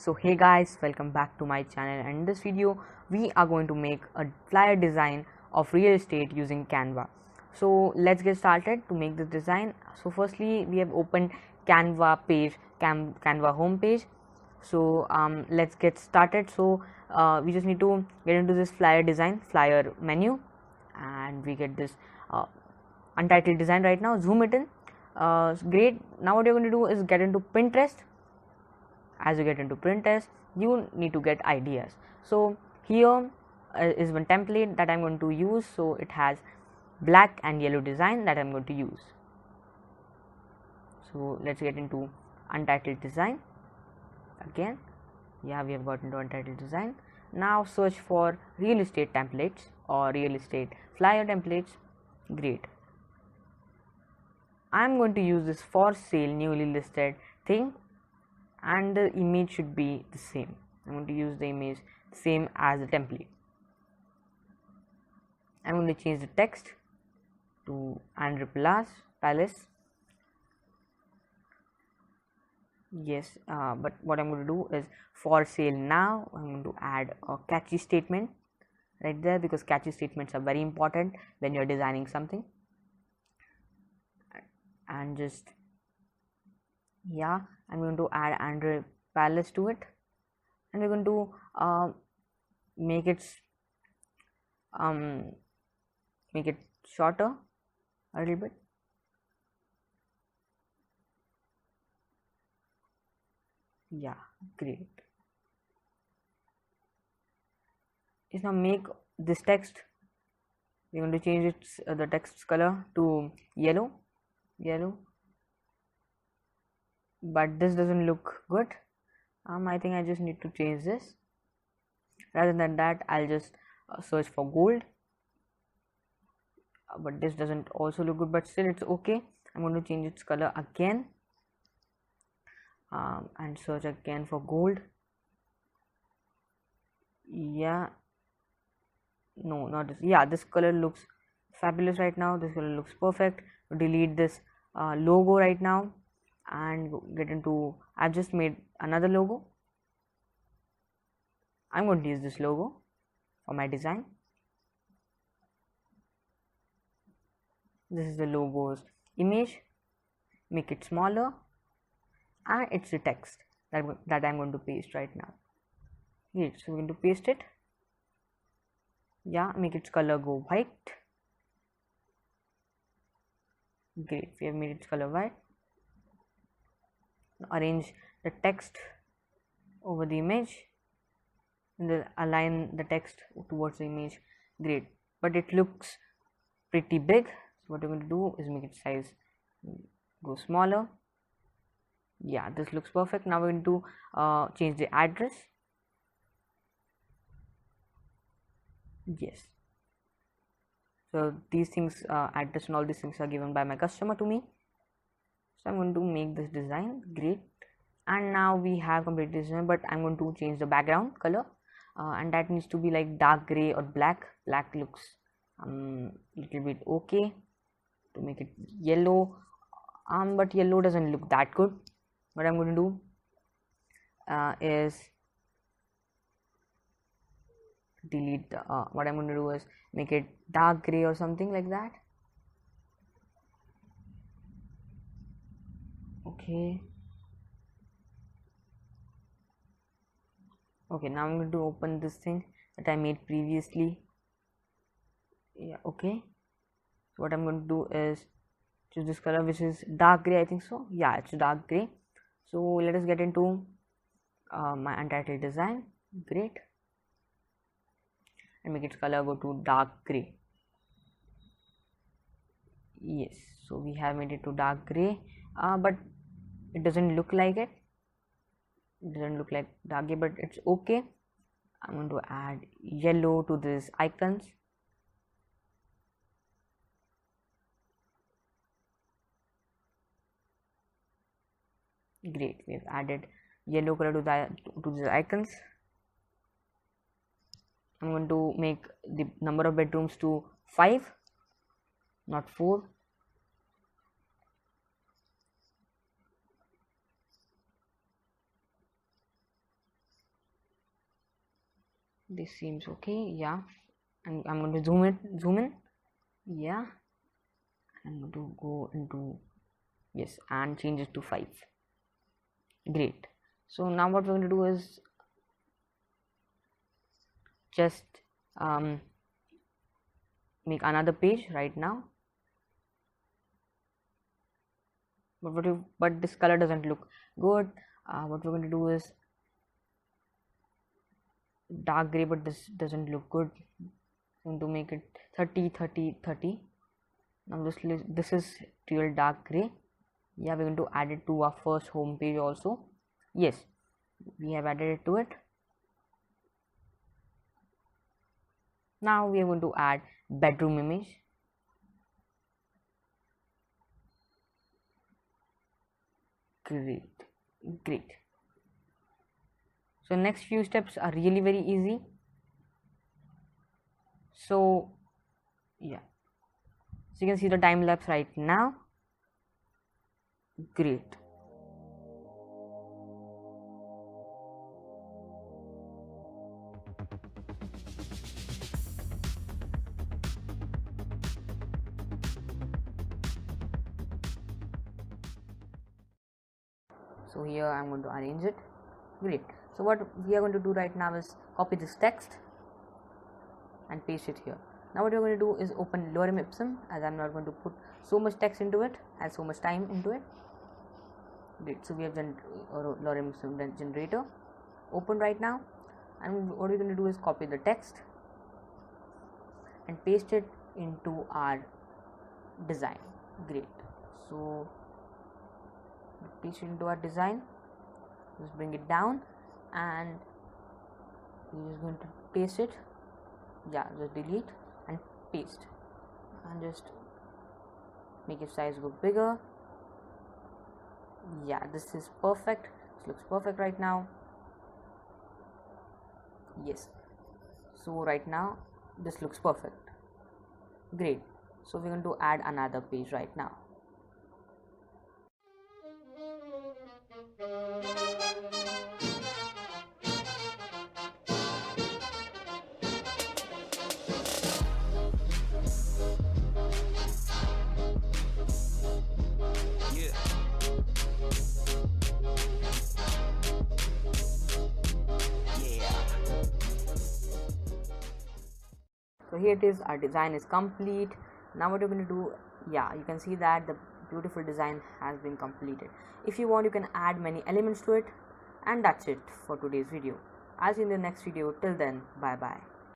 So hey guys, welcome back to my channel, and in this video we are going to make a flyer design of real estate using Canva. So let's get started to make this design. So firstly we have opened Canva page, Canva home page. So let's get started. So we just need to get into this flyer design, flyer menu, and we get this untitled design right now. Zoom it in. Great. Now what you're going to do is get into Pinterest. As you get into Pinterest, you need to get ideas. So here is one template that I'm going to use. So it has black and yellow design that I'm going to use. So let's get into untitled design again. Yeah, we have got into untitled design. Now search for real estate templates or real estate flyer templates. Great. I'm going to use this for sale newly listed thing, and the image should be the same. I'm going to use the image same as the template. I'm going to change the text to Andrew Palace. Yes, but what I'm going to do is for sale now. I'm going to add a catchy statement right there, because catchy statements are very important when you're designing something. And just, yeah, I'm going to add Andrew Palace to it, and we're going to make it shorter a little bit. Yeah, great. Just now make this text, we're going to change its the text color to yellow, but this doesn't look good. I think I just need to change this. Rather than that, I'll just search for gold, but this doesn't also look good, but still it's okay. I'm going to change its color again, and search again for gold. Yeah, no, not this. Yeah, this color looks fabulous right now. This color looks perfect. Delete this logo right now and get into, I've just made another logo. I'm going to use this logo for my design. This is the logo's image. Make it smaller, and it's the text that I'm going to paste right now. Great, so we're going to paste it. Yeah, make its color go white. Great, we have made its color white. Arrange the text over the image and then align the text towards the image. Great, but it looks pretty big, so what we're going to do is make its size go smaller. Yeah, this looks perfect. Now we're going to change the address. Yes, so these things, address and all these things are given by my customer to me. So I'm going to make this design. Great, and now we have completed this design, but I'm going to change the background color, and that needs to be like dark gray or black. Black looks little bit okay. To make it yellow, but yellow doesn't look that good. What I'm going to do is delete the, what I'm going to do is make it dark gray or something like that. Okay, now I'm going to open this thing that I made previously. Yeah, okay, so what I'm going to do is choose this color, which is dark gray, I think so. Yeah, it's dark gray. So let us get into my untitled design. Great, and make its color go to dark gray. Yes, so we have made it to dark gray, but it doesn't look like it. It doesn't look like dark gray, but it's okay. I'm going to add yellow to these icons. Great, we have added yellow color to these icons. I'm going to make the number of bedrooms to 5, not 4. This seems okay. Yeah, and I'm going to zoom in. Yeah, I'm going to go into, yes, and change it to 5. Great. So now what we're going to do is just make another page right now. But this color doesn't look good. What we're going to do is dark gray, but this doesn't look good. I'm going to make it 30 30 30. Now this is real dark gray. Yeah, we're going to add it to our first home page also. Yes, we have added it to it. Now we are going to add bedroom image. Great. So next few steps are really very easy. So yeah, so you can see the time lapse right now. Great. So here I'm going to arrange it. Great. So what we are going to do right now is copy this text and paste it here. Now what we're going to do is open lorem ipsum, as I'm not going to put so much text into it and so much time into it. Great. So we have lorem ipsum generator open right now, and what we're going to do is copy the text and paste it into our design. Great. So paste it into our design, just bring it down, and we're just going to paste it. Yeah, just delete and paste, and just make its size go bigger. Yeah, this is perfect. This looks perfect right now. Yes, so right now this looks perfect. Great. So we're going to add another page right now. So here it is, our design is complete. Now what you're going to do, yeah, you can see that the beautiful design has been completed. If you want, you can add many elements to it, and that's it for today's video. I'll see you in the next video. Till then, bye bye.